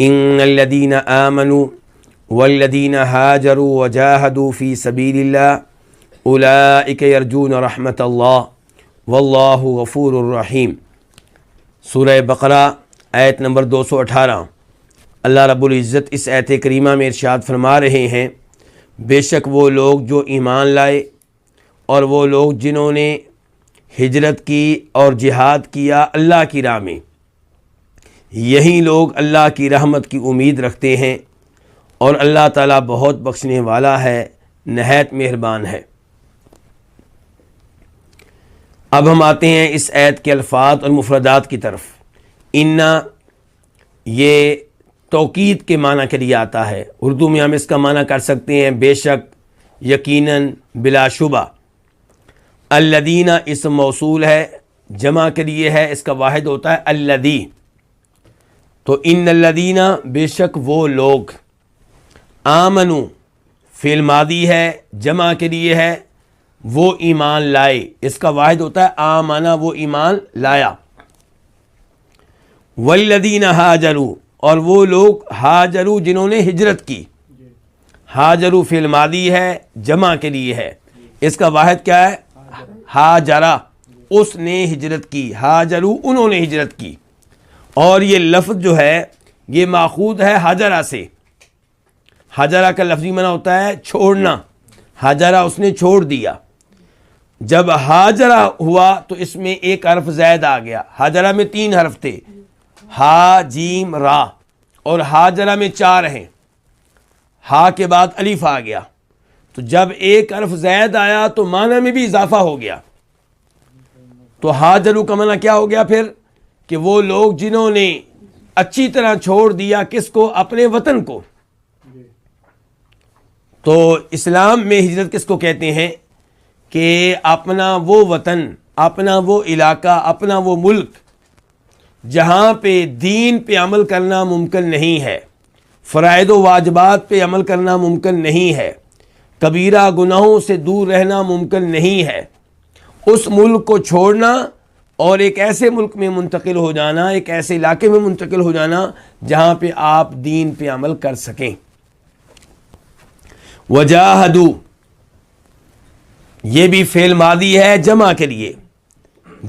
ان الذین آمنوا والذین ہاجروا وجاہدوا فی سبیل اللہ اولئک یرجون رحمت اللہ واللہ غفور الرحیم۔ سورہ بقرہ آیت نمبر 218۔ اللہ رب العزت اس آیت کریمہ میں ارشاد فرما رہے ہیں، بے شک وہ لوگ جو ایمان لائے اور وہ لوگ جنہوں نے ہجرت کی اور جہاد کیا اللہ کی راہ میں، یہی لوگ اللہ کی رحمت کی امید رکھتے ہیں، اور اللہ تعالیٰ بہت بخشنے والا ہے، نہایت مہربان ہے۔ اب ہم آتے ہیں اس آیت کے الفاظ اور مفردات کی طرف۔ ان یہ توکید کے معنی کے لیے آتا ہے، اردو میں ہم اس کا معنی کر سکتے ہیں بے شک، یقیناً، بلا شبہ۔ الذین اسم موصول ہے، جمع کے لیے ہے، اس کا واحد ہوتا ہے الذی۔ تو ان الذین بے شک وہ لوگ، آمنو فعل ماضی ہے، جمع کے لیے ہے، وہ ایمان لائے، اس کا واحد ہوتا ہے آمنا، وہ ایمان لایا۔ والذین ہاجروا، اور وہ لوگ ہاجروا جنہوں نے ہجرت کی۔ ہاجروا فعل ماضی ہے، جمع کے لیے ہے، اس کا واحد کیا ہے؟ ہاجرہ، اس نے ہجرت کی، ہاجروا انہوں نے ہجرت کی۔ اور یہ لفظ جو ہے یہ ماخوذ ہے ہاجرہ سے۔ ہاجرہ کا لفظی معنی ہوتا ہے چھوڑنا، ہاجرہ اس نے چھوڑ دیا۔ جب ہاجرہ ہوا تو اس میں ایک حرف زائد آ گیا۔ ہاجرہ میں 3 حرف تھے، ہا جیم را، اور ہاجرہ میں 4 ہیں، ہا کے بعد الف آ گیا، تو جب ایک حرف زائد آیا تو معنی میں بھی اضافہ ہو گیا۔ تو ہاجروا کا معنی کیا ہو گیا پھر؟ کہ وہ لوگ جنہوں نے اچھی طرح چھوڑ دیا کس کو؟ اپنے وطن کو۔ تو اسلام میں ہجرت کس کو کہتے ہیں؟ کہ اپنا وہ وطن، اپنا وہ علاقہ، اپنا وہ ملک جہاں پہ دین پہ عمل کرنا ممکن نہیں ہے، فرائض و واجبات پہ عمل کرنا ممکن نہیں ہے، کبیرہ گناہوں سے دور رہنا ممکن نہیں ہے، اس ملک کو چھوڑنا اور ایک ایسے ملک میں منتقل ہو جانا، ایک ایسے علاقے میں منتقل ہو جانا جہاں پہ آپ دین پہ عمل کر سکیں۔ وجاہدوا، یہ بھی فعل ماضی ہے جمع کے لیے۔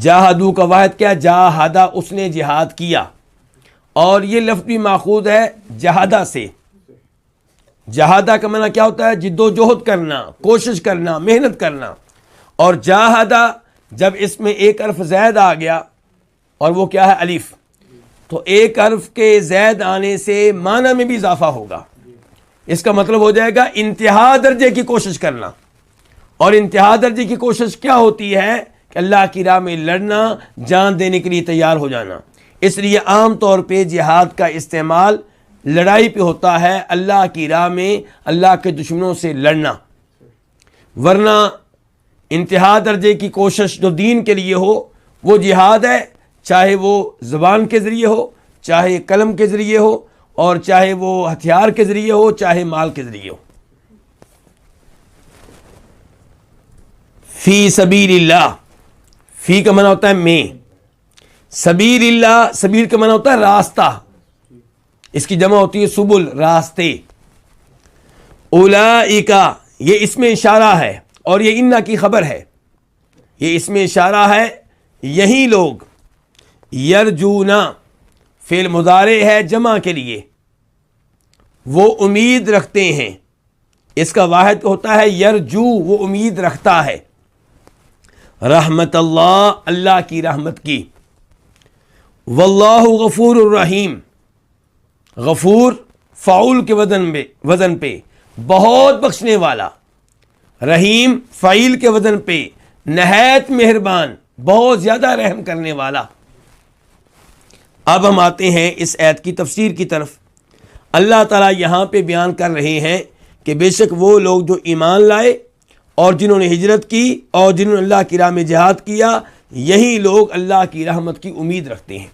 جاہدوا کا واحد کیا؟ جاہدہ، اس نے جہاد کیا، اور یہ لفظ بھی ماخوذ ہے جہادہ سے۔ جہادہ کا معنی کیا ہوتا ہے؟ جد و جہد کرنا، کوشش کرنا، محنت کرنا۔ اور جاہدہ جب اس میں ایک حرف زائد آ گیا، اور وہ کیا ہے؟ الف، تو ایک حرف کے زائد آنے سے معنی میں بھی اضافہ ہوگا۔ اس کا مطلب ہو جائے گا انتہا درجے کی کوشش کرنا۔ اور انتہا درجے کی کوشش کیا ہوتی ہے؟ کہ اللہ کی راہ میں لڑنا، جان دینے کے لیے تیار ہو جانا۔ اس لیے عام طور پہ جہاد کا استعمال لڑائی پہ ہوتا ہے، اللہ کی راہ میں اللہ کے دشمنوں سے لڑنا۔ ورنہ انتہا درجے کی کوشش جو دین کے لیے ہو وہ جہاد ہے، چاہے وہ زبان کے ذریعے ہو، چاہے قلم کے ذریعے ہو، اور چاہے وہ ہتھیار کے ذریعے ہو، چاہے مال کے ذریعے ہو۔ فی سبیل اللہ، فی کا معنی ہوتا ہے میں، سبیل اللہ، سبیل کا معنی ہوتا ہے راستہ، اس کی جمع ہوتی ہے سبل، راستے۔ اولئک، یہ اس میں اشارہ ہے، اور یہ انہ کی خبر ہے، یہ اس میں اشارہ ہے، یہی لوگ، یرجونا فعل مضارع ہے جمع کے لیے، وہ امید رکھتے ہیں، اس کا واحد ہوتا ہے یرجو، وہ امید رکھتا ہے، رحمت اللہ، اللہ کی رحمت کی۔ واللہ غفور الرحیم، غفور فعول کے وزن پہ بہت بخشنے والا، رحیم فعیل کے وزن پہ نہایت مہربان، بہت زیادہ رحم کرنے والا۔ اب ہم آتے ہیں اس آیت کی تفسیر کی طرف۔ اللہ تعالیٰ یہاں پہ بیان کر رہے ہیں کہ بے شک وہ لوگ جو ایمان لائے اور جنہوں نے ہجرت کی اور جنہوں نے اللہ کی راہ میں جہاد کیا، یہی لوگ اللہ کی رحمت کی امید رکھتے ہیں۔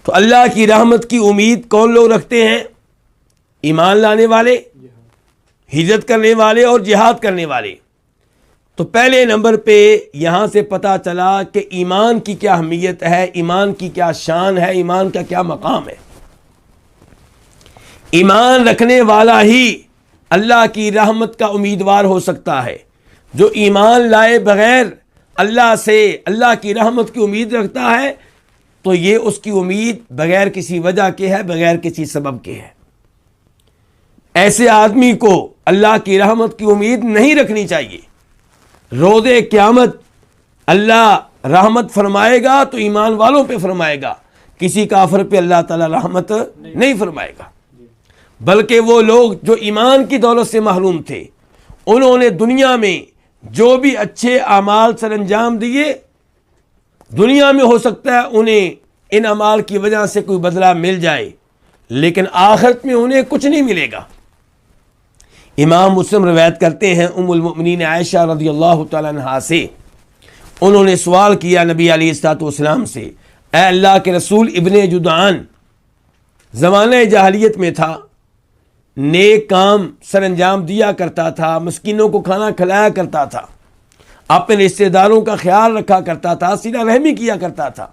تو اللہ کی رحمت کی امید کون لوگ رکھتے ہیں؟ ایمان لانے والے، ہجرت کرنے والے اور جہاد کرنے والے۔ تو پہلے نمبر پہ یہاں سے پتہ چلا کہ ایمان کی کیا اہمیت ہے، ایمان کی کیا شان ہے، ایمان کا کیا مقام ہے۔ ایمان رکھنے والا ہی اللہ کی رحمت کا امیدوار ہو سکتا ہے. جو ایمان لائے بغیر اللہ سے اللہ کی رحمت کی امید رکھتا ہے تو یہ اس کی امید بغیر کسی وجہ کے ہے, بغیر کسی سبب کے ہے. ایسے آدمی کو اللہ کی رحمت کی امید نہیں رکھنی چاہیے. روز قیامت اللہ رحمت فرمائے گا تو ایمان والوں پہ فرمائے گا, کسی کافر پہ اللہ تعالی رحمت نہیں فرمائے گا. بلکہ وہ لوگ جو ایمان کی دولت سے محروم تھے, انہوں نے دنیا میں جو بھی اچھے اعمال سر انجام دیے, دنیا میں ہو سکتا ہے انہیں ان اعمال کی وجہ سے کوئی بدلہ مل جائے, لیکن آخرت میں انہیں کچھ نہیں ملے گا. امام مسلم روایت کرتے ہیں ام المؤمنین عائشہ رضی اللہ تعالیٰ عنہا سے, انہوں نے سوال کیا نبی علیہ الصلوۃ والسلام سے, اے اللہ کے رسول, ابن جدعان زمانہ جاہلیت میں تھا, نیک کام سر انجام دیا کرتا تھا, مسکینوں کو کھانا کھلایا کرتا تھا, اپنے رشتہ داروں کا خیال رکھا کرتا تھا, صلہ رحمی کیا کرتا تھا,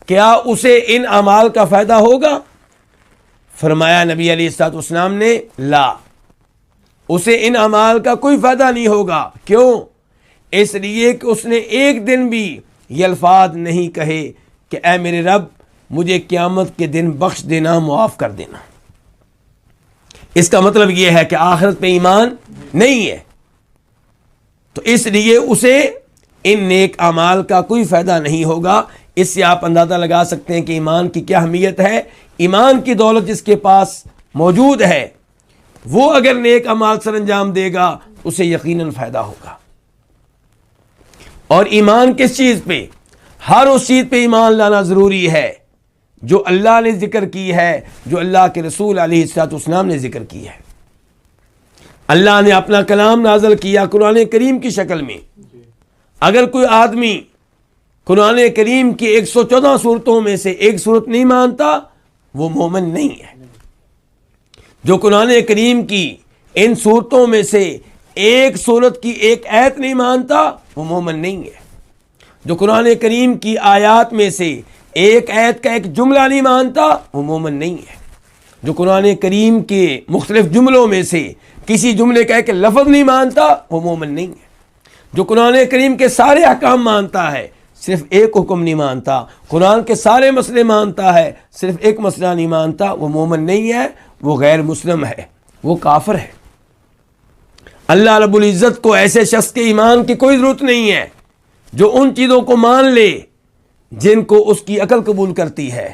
کیا اسے ان اعمال کا فائدہ ہوگا؟ فرمایا نبی علیہ الصلوۃ والسلام نے, لا, اسے ان اعمال کا کوئی فائدہ نہیں ہوگا. کیوں؟ اس لیے کہ اس نے ایک دن بھی یہ الفاظ نہیں کہے کہ اے میرے رب مجھے قیامت کے دن بخش دینا, معاف کر دینا. اس کا مطلب یہ ہے کہ آخرت پہ ایمان نہیں ہے, تو اس لیے اسے ان نیک اعمال کا کوئی فائدہ نہیں ہوگا. اس سے آپ اندازہ لگا سکتے ہیں کہ ایمان کی کیا اہمیت ہے. ایمان کی دولت جس کے پاس موجود ہے وہ اگر نیک اعمال سر انجام دے گا اسے یقیناً فائدہ ہوگا. اور ایمان کس چیز پہ؟ ہر اس چیز پہ ایمان لانا ضروری ہے جو اللہ نے ذکر کی ہے, جو اللہ کے رسول علیہ الصلوۃ والسلام نے ذکر کی ہے. اللہ نے اپنا کلام نازل کیا قرآن کریم کی شکل میں. اگر کوئی آدمی قرآن کریم کی 114 صورتوں میں سے ایک صورت نہیں مانتا وہ مومن نہیں ہے. جو قرآن کریم کی ان صورتوں میں سے ایک صورت کی ایک آیت نہیں مانتا وہ مومن نہیں ہے. جو قرآن کریم کی آیات میں سے ایک آیت کا ایک جملہ نہیں مانتا وہ مومن نہیں ہے. جو قرآن کریم کے مختلف جملوں میں سے کسی جملے کا ایک لفظ نہیں مانتا وہ مومن نہیں ہے. جو قرآن کریم کے سارے احکام مانتا ہے صرف ایک حکم نہیں مانتا, قرآن کے سارے مسئلے مانتا ہے صرف ایک مسئلہ نہیں مانتا, وہ مومن نہیں ہے, وہ غیر مسلم ہے, وہ کافر ہے. اللہ رب العزت کو ایسے شخص کے ایمان کی کوئی ضرورت نہیں ہے جو ان چیزوں کو مان لے جن کو اس کی عقل قبول کرتی ہے,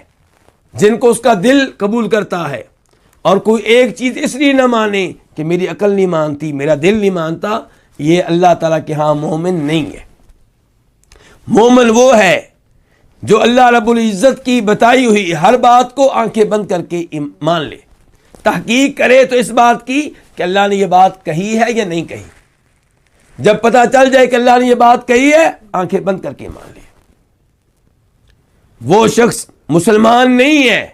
جن کو اس کا دل قبول کرتا ہے, اور کوئی ایک چیز اس لیے نہ مانے کہ میری عقل نہیں مانتی, میرا دل نہیں مانتا. یہ اللہ تعالیٰ کے ہاں مومن نہیں ہے. مومن وہ ہے جو اللہ رب العزت کی بتائی ہوئی ہر بات کو آنکھیں بند کر کے مان لے, تحقیق کرے تو اس بات کی کہ اللہ نے یہ بات کہی ہے یا نہیں کہی. جب پتہ چل جائے کہ اللہ نے یہ بات کہی ہے آنکھیں بند کر کے مان لے. وہ شخص مسلمان نہیں ہے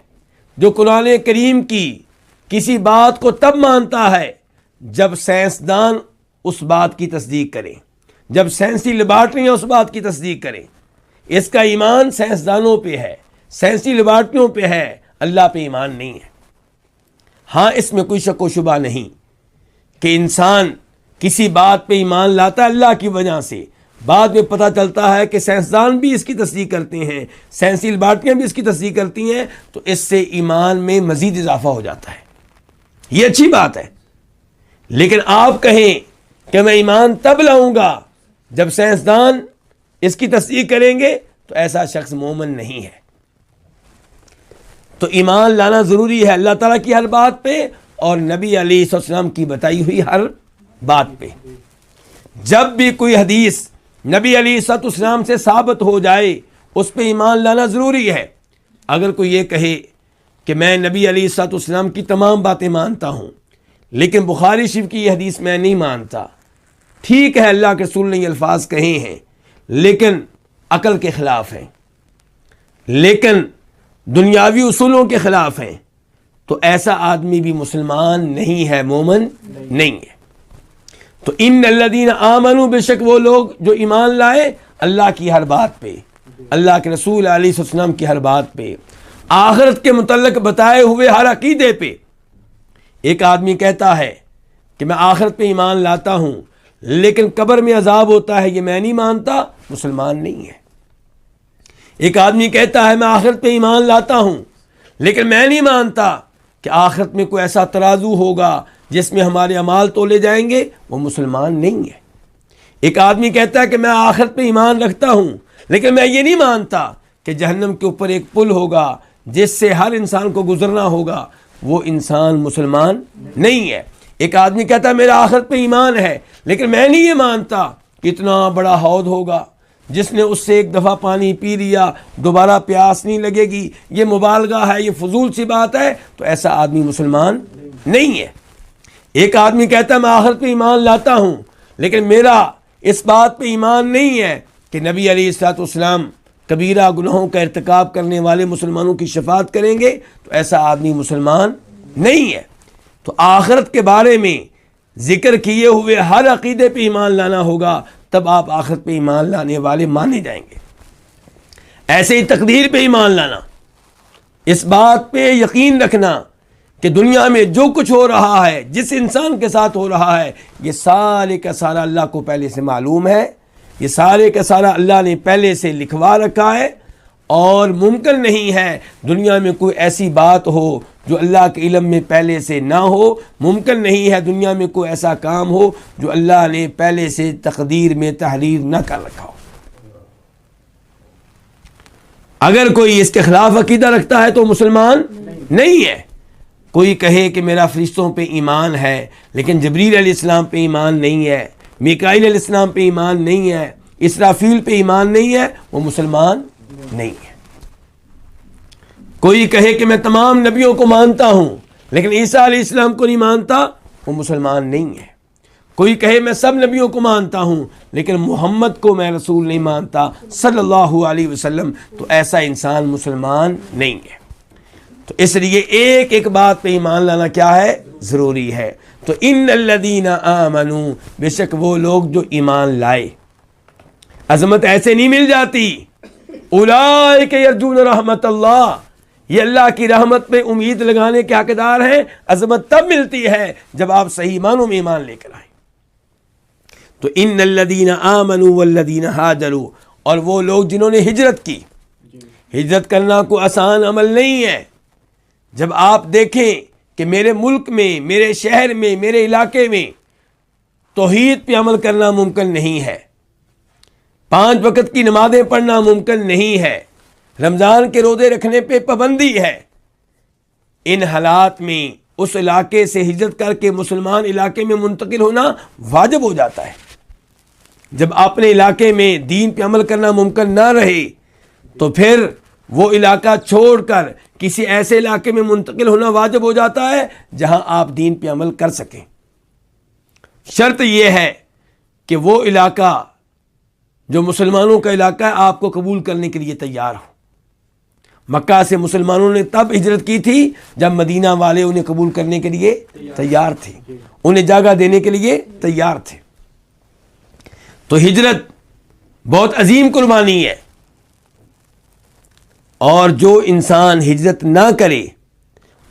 جو قرآن کریم کی کسی بات کو تب مانتا ہے جب سائنسدان اس بات کی تصدیق کریں, جب سائنسی لیبارٹریاں اس بات کی تصدیق کریں. اس کا ایمان سائنسدانوں پہ ہے, سائنسی لیبارٹریوں پہ ہے, اللہ پہ ایمان نہیں ہے. ہاں اس میں کوئی شک و شبہ نہیں کہ انسان کسی بات پہ ایمان لاتا ہے اللہ کی وجہ سے, بعد میں پتہ چلتا ہے کہ سائنسدان بھی اس کی تصدیق کرتے ہیں, سائنسی لیبارٹریاں بھی اس کی تصدیق کرتی ہیں, تو اس سے ایمان میں مزید اضافہ ہو جاتا ہے. یہ اچھی بات ہے. لیکن آپ کہیں کہ میں ایمان تب لاؤں گا جب سائنسدان اس کی تصدیق کریں گے, تو ایسا شخص مومن نہیں ہے. تو ایمان لانا ضروری ہے اللہ تعالیٰ کی ہر بات پہ اور نبی علیہ السلام کی بتائی ہوئی ہر بات پہ. جب بھی کوئی حدیث نبی علیہ السلام سے ثابت ہو جائے اس پہ ایمان لانا ضروری ہے. اگر کوئی یہ کہے کہ میں نبی علیہ السلام کی تمام باتیں مانتا ہوں لیکن بخاری شریف کی یہ حدیث میں نہیں مانتا, ٹھیک ہے اللہ کے رسول نے یہ الفاظ کہے ہیں لیکن عقل کے خلاف ہیں, لیکن دنیاوی اصولوں کے خلاف ہیں, تو ایسا آدمی بھی مسلمان نہیں ہے, مومن نہیں ہے. تو ان الذین آمنوا, بے شک وہ لوگ جو ایمان لائے اللہ کی ہر بات پہ, اللہ کے رسول علیہ السلام کی ہر بات پہ, آخرت کے متعلق بتائے ہوئے ہر عقیدے پہ, ایک آدمی کہتا ہے کہ میں آخرت پہ ایمان لاتا ہوں لیکن قبر میں عذاب ہوتا ہے، یہ میں نہیں مانتا، مسلمان نہیں ہے۔ ایک آدمی کہتا ہے میں آخرت پہ ایمان لاتا ہوں لیکن میں نہیں مانتا کہ آخرت میں کوئی ایسا ترازو ہوگا جس میں ہمارے اعمال تولے جائیں گے، وہ مسلمان نہیں ہے۔ ایک آدمی کہتا ہے کہ میں آخرت پہ ایمان رکھتا ہوں لیکن میں یہ نہیں مانتا کہ جہنم کے اوپر ایک پل ہوگا جس سے ہر انسان کو گزرنا ہوگا، وہ انسان مسلمان نہیں ہے۔ ایک آدمی کہتا ہے میرا آخرت پہ ایمان ہے لیکن میں نہیں یہ مانتا کہ اتنا بڑا حوض ہوگا، جس نے اس سے ایک دفعہ پانی پی لیا دوبارہ پیاس نہیں لگے گی، یہ مبالغہ ہے، یہ فضول سی بات ہے، تو ایسا آدمی مسلمان نہیں ہے۔ ایک آدمی کہتا ہے میں آخرت پہ ایمان لاتا ہوں لیکن میرا اس بات پہ ایمان نہیں ہے کہ نبی علیہ الصلوۃ والسلام کبیرہ گناہوں کا ارتکاب کرنے والے مسلمانوں کی شفاعت کریں گے، تو ایسا آدمی مسلمان نہیں ہے۔ تو آخرت کے بارے میں ذکر کیے ہوئے ہر عقیدے پہ ایمان لانا ہوگا، تب آپ آخرت پہ ایمان لانے والے مانے جائیں گے۔ ایسے ہی تقدیر پہ ایمان لانا، اس بات پہ یقین رکھنا کہ دنیا میں جو کچھ ہو رہا ہے، جس انسان کے ساتھ ہو رہا ہے، یہ سارے کا سارا اللہ کو پہلے سے معلوم ہے، یہ سارے کا سارا اللہ نے پہلے سے لکھوا رکھا ہے، اور ممکن نہیں ہے دنیا میں کوئی ایسی بات ہو جو اللہ کے علم میں پہلے سے نہ ہو، ممکن نہیں ہے دنیا میں کوئی ایسا کام ہو جو اللہ نے پہلے سے تقدیر میں تحریر نہ کر رکھا ہو۔ اگر کوئی اس کے خلاف عقیدہ رکھتا ہے تو مسلمان نہیں ہے۔ کوئی کہے کہ میرا فرشتوں پہ ایمان ہے لیکن جبریل علیہ السلام پہ ایمان نہیں ہے، میکائیل علیہ السلام پہ ایمان نہیں ہے، اسرافیل پہ ایمان نہیں ہے، وہ مسلمان نہیں ہے۔ کوئی کہے کہ میں تمام نبیوں کو مانتا ہوں لیکن عیسیٰ علیہ السلام کو نہیں مانتا، وہ مسلمان نہیں ہے۔ کوئی کہے میں سب نبیوں کو مانتا ہوں لیکن محمد کو میں رسول نہیں مانتا صلی اللہ علیہ وسلم، تو ایسا انسان مسلمان نہیں ہے۔ تو اس لیے ایک ایک بات پہ ایمان لانا کیا ہے؟ ضروری ہے۔ تو ان الذین آمنوا، بے شک وہ لوگ جو ایمان لائے۔ عظمت ایسے نہیں مل جاتی۔ اولئک یرجون رحمت اللہ، یہ اللہ کی رحمت پہ امید لگانے کے حقدار ہیں۔ عظمت تب ملتی ہے جب آپ صحیح معنوں میں ایمان لے کر آئیں۔ تو ان الذین آمنوا والذین ہاجروا، اور وہ لوگ جنہوں نے ہجرت کی۔ ہجرت کرنا کوئی آسان عمل نہیں ہے۔ جب آپ دیکھیں کہ میرے ملک میں، میرے شہر میں، میرے علاقے میں توحید پہ عمل کرنا ممکن نہیں ہے، 5 وقت کی نمازیں پڑھنا ممکن نہیں ہے، رمضان کے روزے رکھنے پہ پابندی ہے، ان حالات میں اس علاقے سے ہجرت کر کے مسلمان علاقے میں منتقل ہونا واجب ہو جاتا ہے۔ جب اپنے علاقے میں دین پہ عمل کرنا ممکن نہ رہے تو پھر وہ علاقہ چھوڑ کر کسی ایسے علاقے میں منتقل ہونا واجب ہو جاتا ہے جہاں آپ دین پہ عمل کر سکیں۔ شرط یہ ہے کہ وہ علاقہ جو مسلمانوں کا علاقہ ہے آپ کو قبول کرنے کے لیے تیار ہو۔ مکہ سے مسلمانوں نے تب ہجرت کی تھی جب مدینہ والے انہیں قبول کرنے کے لیے تیار تھے، انہیں جگہ دینے کے لیے تیار تھے۔ تو ہجرت بہت عظیم قربانی ہے، اور جو انسان ہجرت نہ کرے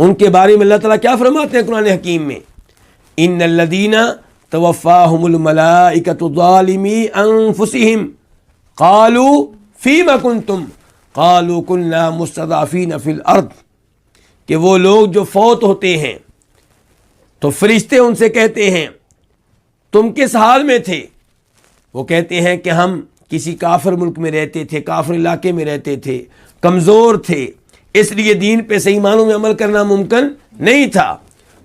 ان کے بارے میں اللہ تعالیٰ کیا فرماتے ہیں قرآن حکیم میں؟ ان الذین توفاہم الملائکۃ ظالمی انفسہم قالوا فیم کنتم قالوا کنا مستضعفین فی الارض، کہ وہ لوگ جو فوت ہوتے ہیں تو فرشتے ان سے کہتے ہیں تم کس حال میں تھے؟ وہ کہتے ہیں کہ ہم کسی کافر ملک میں رہتے تھے، کافر علاقے میں رہتے تھے، کمزور تھے، اس لیے دین پہ صحیح معنوں میں عمل کرنا ممکن نہیں تھا۔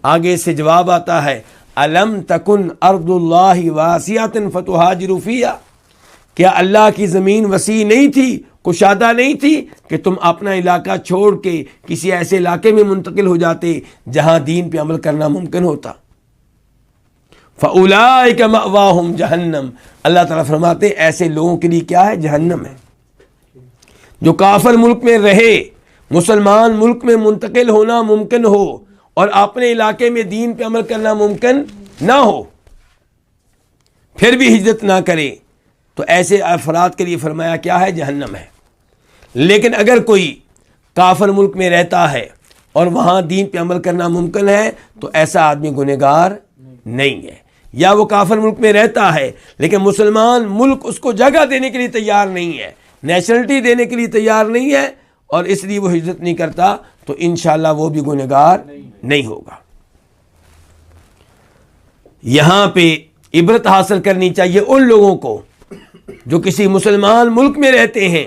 آگے سے جواب آتا ہے الم تکن ارض اللہ واسعۃ فتہاجروا فیہا، کیا اللہ کی زمین وسیع نہیں تھی، کشادہ نہیں تھی کہ تم اپنا علاقہ چھوڑ کے کسی ایسے علاقے میں منتقل ہو جاتے جہاں دین پہ عمل کرنا ممکن ہوتا؟ فَأُولَئِكَ مَأْوَاهُمْ جہنم، اللہ تعالیٰ فرماتے ہیں ایسے لوگوں کے لیے کیا ہے؟ جہنم ہے۔ جو کافر ملک میں رہے، مسلمان ملک میں منتقل ہونا ممکن ہو اور اپنے علاقے میں دین پہ عمل کرنا ممکن نہ ہو، پھر بھی ہجرت نہ کرے، تو ایسے افراد کے لیے فرمایا کیا ہے؟ جہنم ہے۔ لیکن اگر کوئی کافر ملک میں رہتا ہے اور وہاں دین پہ عمل کرنا ممکن ہے تو ایسا آدمی گنہگار نہیں ہے. یا وہ کافر ملک میں رہتا ہے لیکن مسلمان ملک اس کو جگہ دینے کے لیے تیار نہیں ہے, نیشنلٹی دینے کے لیے تیار نہیں ہے, اور اس لیے وہ ہجرت نہیں کرتا, تو انشاءاللہ وہ بھی گنہگار نہیں ہوگا. یہاں پہ عبرت حاصل کرنی چاہیے ان لوگوں کو جو کسی مسلمان ملک میں رہتے ہیں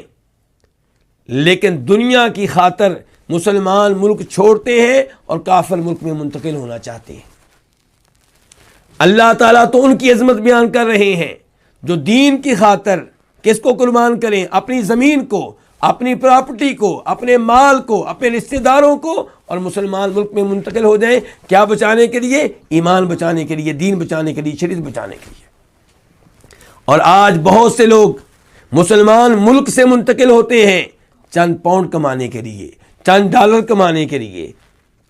لیکن دنیا کی خاطر مسلمان ملک چھوڑتے ہیں اور کافر ملک میں منتقل ہونا چاہتے ہیں. اللہ تعالیٰ تو ان کی عظمت بیان کر رہے ہیں جو دین کی خاطر کس کو قربان کریں, اپنی زمین کو, اپنی پراپرٹی کو, اپنے مال کو, اپنے رشتہ داروں کو, اور مسلمان ملک میں منتقل ہو جائیں. کیا بچانے کے لیے؟ ایمان بچانے کے لیے, دین بچانے کے لیے, شریعت بچانے کے لیے. اور آج بہت سے لوگ مسلمان ملک سے منتقل ہوتے ہیں چند پاؤنڈ کمانے کے لیے, چند ڈالر کمانے کے لیے,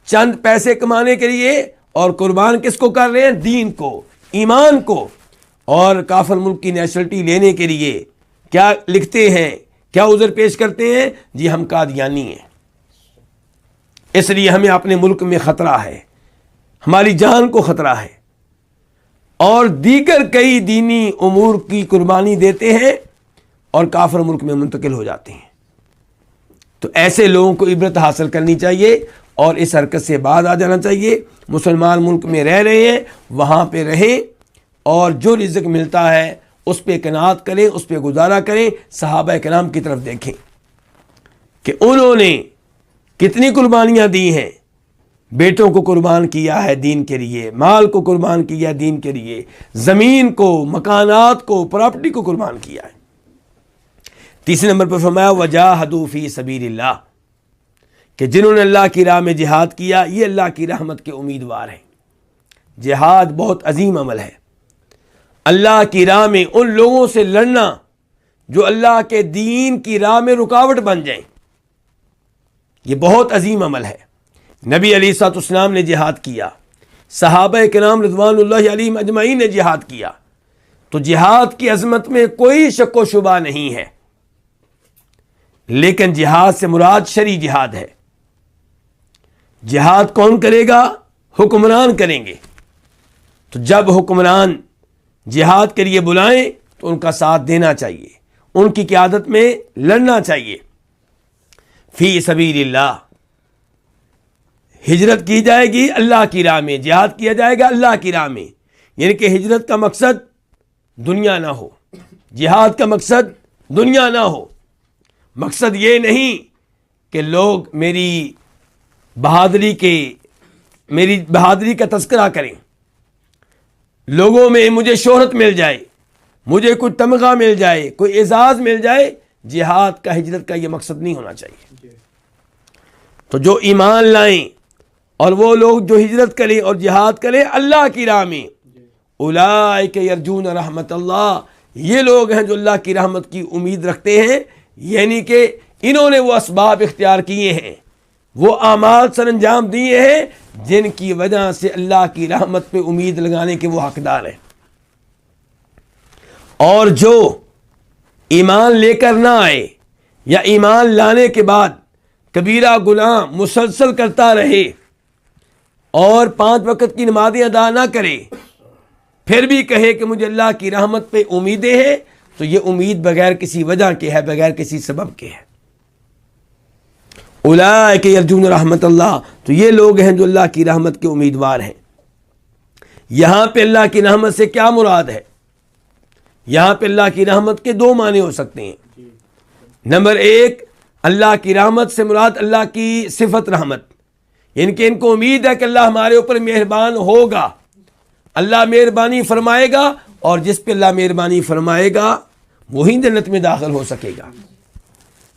چند پیسے کمانے کے لیے, اور قربان کس کو کر رہے ہیں؟ دین کو, ایمان کو. اور کافر ملک کی نیشنلٹی لینے کے لیے کیا لکھتے ہیں, کیا عذر پیش کرتے ہیں؟ جی ہم قادیانی ہیں, اس لیے ہمیں اپنے ملک میں خطرہ ہے, ہماری جان کو خطرہ ہے, اور دیگر کئی دینی امور کی قربانی دیتے ہیں اور کافر ملک میں منتقل ہو جاتے ہیں. تو ایسے لوگوں کو عبرت حاصل کرنی چاہیے اور اس حرکت سے بعد آ جانا چاہیے. مسلمان ملک میں رہ رہے ہیں, وہاں پہ رہیں اور جو رزق ملتا ہے اس پہ قناعت کریں, اس پہ گزارا کریں. صحابہ کرام کی طرف دیکھیں کہ انہوں نے کتنی قربانیاں دی ہیں. بیٹوں کو قربان کیا ہے دین کے لیے, مال کو قربان کیا ہے دین کے لیے, زمین کو, مکانات کو, پراپرٹی کو قربان کیا ہے. تیسرے نمبر پر فرمایا وجاہدوا فی سبیل اللہ, کہ جنہوں نے اللہ کی راہ میں جہاد کیا یہ اللہ کی رحمت کے امیدوار ہیں. جہاد بہت عظیم عمل ہے. اللہ کی راہ میں ان لوگوں سے لڑنا جو اللہ کے دین کی راہ میں رکاوٹ بن جائیں, یہ بہت عظیم عمل ہے. نبی علیہ الصلوۃ والسلام نے جہاد کیا, صحابہ کرام رضوان اللہ علیہم اجمعین نے جہاد کیا. تو جہاد کی عظمت میں کوئی شک و شبہ نہیں ہے, لیکن جہاد سے مراد شرعی جہاد ہے. جہاد کون کرے گا؟ حکمران کریں گے. تو جب حکمران جہاد کے لیے بلائیں تو ان کا ساتھ دینا چاہیے, ان کی قیادت میں لڑنا چاہیے. فی سبیل اللہ, ہجرت کی جائے گی اللہ کی راہ میں, جہاد کیا جائے گا اللہ کی راہ میں. یعنی کہ ہجرت کا مقصد دنیا نہ ہو, جہاد کا مقصد دنیا نہ ہو. مقصد یہ نہیں کہ لوگ میری بہادری کا تذکرہ کریں, لوگوں میں مجھے شہرت مل جائے, مجھے کوئی تمغہ مل جائے, کوئی اعزاز مل جائے. جہاد کا, ہجرت کا یہ مقصد نہیں ہونا چاہیے. تو جو ایمان لائیں اور وہ لوگ جو ہجرت کریں اور جہاد کریں اللہ کی راہ میں, اولئک یرجون رحمت اللہ, یہ لوگ ہیں جو اللہ کی رحمت کی امید رکھتے ہیں. یعنی کہ انہوں نے وہ اسباب اختیار کیے ہیں, وہ اعمال سر انجام دیے ہیں جن کی وجہ سے اللہ کی رحمت پہ امید لگانے کے وہ حقدار ہیں. اور جو ایمان لے کر نہ آئے یا ایمان لانے کے بعد کبیرہ گناہ مسلسل کرتا رہے اور 5 وقت کی نمازیں ادا نہ کرے, پھر بھی کہے کہ مجھے اللہ کی رحمت پہ امیدیں ہیں, تو یہ امید بغیر کسی وجہ کے ہے, بغیر کسی سبب کے ہے. اولئک یرجون رحمت اللہ, تو یہ لوگ ہیں جو اللہ کی رحمت کے امیدوار ہیں. یہاں پہ اللہ کی رحمت سے کیا مراد ہے؟ یہاں پہ اللہ کی رحمت کے 2 معنی ہو سکتے ہیں. نمبر 1, اللہ کی رحمت سے مراد اللہ کی صفت رحمت, یعنی کہ ان کو امید ہے کہ اللہ ہمارے اوپر مہربان ہوگا, اللہ مہربانی فرمائے گا, اور جس پہ اللہ مہربانی فرمائے گا وہی جنت میں داخل ہو سکے گا.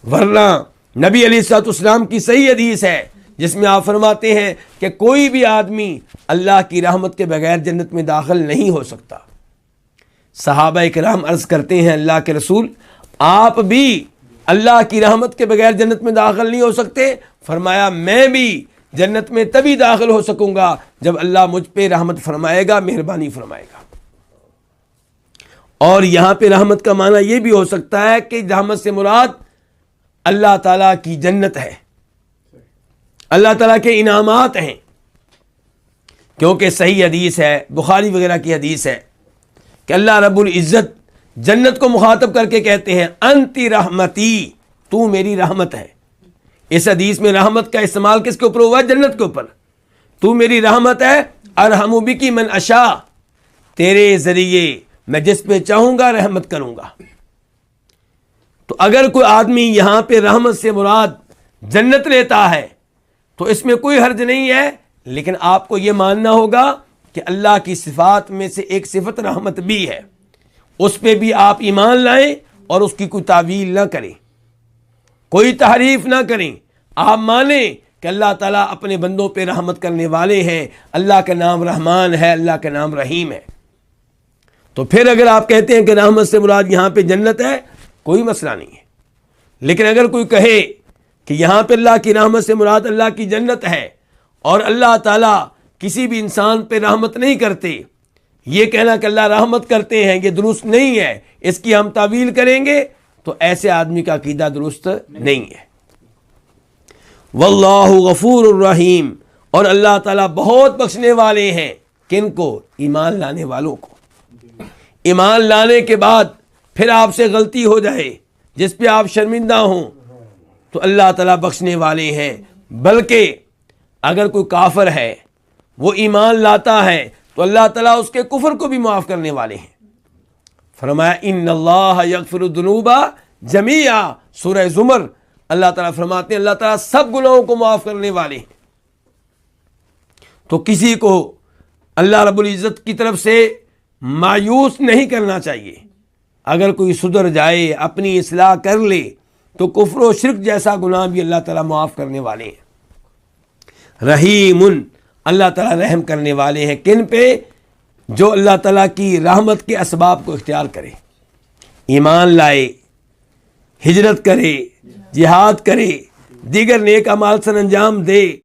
ورنہ نبی علیہ الصلوۃ والسلام کی صحیح حدیث ہے جس میں آپ فرماتے ہیں کہ کوئی بھی آدمی اللہ کی رحمت کے بغیر جنت میں داخل نہیں ہو سکتا. صحابہ کرام عرض کرتے ہیں اللہ کے رسول, آپ بھی اللہ کی رحمت کے بغیر جنت میں داخل نہیں ہو سکتے. فرمایا میں بھی جنت میں تبھی داخل ہو سکوں گا جب اللہ مجھ پہ رحمت فرمائے گا, مہربانی فرمائے گا. اور یہاں پہ رحمت کا معنی یہ بھی ہو سکتا ہے کہ رحمت سے مراد اللہ تعالیٰ کی جنت ہے, اللہ تعالیٰ کے انعامات ہیں، کیونکہ صحیح حدیث ہے، بخاری وغیرہ کی حدیث ہے کہ اللہ رب العزت جنت کو مخاطب کر کے کہتے ہیں انتی رحمتی، تو میری رحمت ہے۔ اس حدیث میں رحمت کا استعمال کس کے اوپر ہوا؟ جنت کے اوپر۔ تو میری رحمت ہے، ارحم بکی من اشاء، تیرے ذریعے میں جس پہ چاہوں گا رحمت کروں گا۔ تو اگر کوئی آدمی یہاں پہ رحمت سے مراد جنت لیتا ہے تو اس میں کوئی حرج نہیں ہے، لیکن آپ کو یہ ماننا ہوگا کہ اللہ کی صفات میں سے ایک صفت رحمت بھی ہے، اس پہ بھی آپ ایمان لائیں اور اس کی کوئی تعویل نہ کریں، کوئی تحریف نہ کریں۔ آپ مانیں کہ اللہ تعالیٰ اپنے بندوں پہ رحمت کرنے والے ہیں، اللہ کا نام رحمان ہے، اللہ کا نام رحیم ہے۔ تو پھر اگر آپ کہتے ہیں کہ رحمت سے مراد یہاں پہ جنت ہے، کوئی مسئلہ نہیں ہے۔ لیکن اگر کوئی کہے کہ یہاں پہ اللہ کی رحمت سے مراد اللہ کی جنت ہے اور اللہ تعالیٰ کسی بھی انسان پہ رحمت نہیں کرتے، یہ کہنا کہ اللہ رحمت کرتے ہیں یہ درست نہیں ہے، اس کی ہم تعویل کریں گے، تو ایسے آدمی کا عقیدہ درست نہیں ہے۔ واللہ غفور الرحیم، اور اللہ تعالیٰ بہت بخشنے والے ہیں، کن کو؟ ایمان لانے والوں کو۔ ایمان لانے کے بعد پھر آپ سے غلطی ہو جائے جس پہ آپ شرمندہ ہوں تو اللہ تعالیٰ بخشنے والے ہیں، بلکہ اگر کوئی کافر ہے وہ ایمان لاتا ہے تو اللہ تعالیٰ اس کے کفر کو بھی معاف کرنے والے ہیں۔ فرمایا ان اللہ یغفر الذنوب جمیعا، سورہ زمر، اللہ تعالیٰ فرماتے ہیں اللہ تعالیٰ سب گناہوں کو معاف کرنے والے ہیں۔ تو کسی کو اللہ رب العزت کی طرف سے مایوس نہیں کرنا چاہیے۔ اگر کوئی سدھر جائے، اپنی اصلاح کر لے، تو کفر و شرک جیسا گناہ بھی اللہ تعالیٰ معاف کرنے والے ہیں۔ رحیم، اللہ تعالیٰ رحم کرنے والے ہیں، کن پہ؟ جو اللہ تعالیٰ کی رحمت کے اسباب کو اختیار کرے، ایمان لائے، ہجرت کرے، جہاد کرے، دیگر نیک اعمال سر انجام دے۔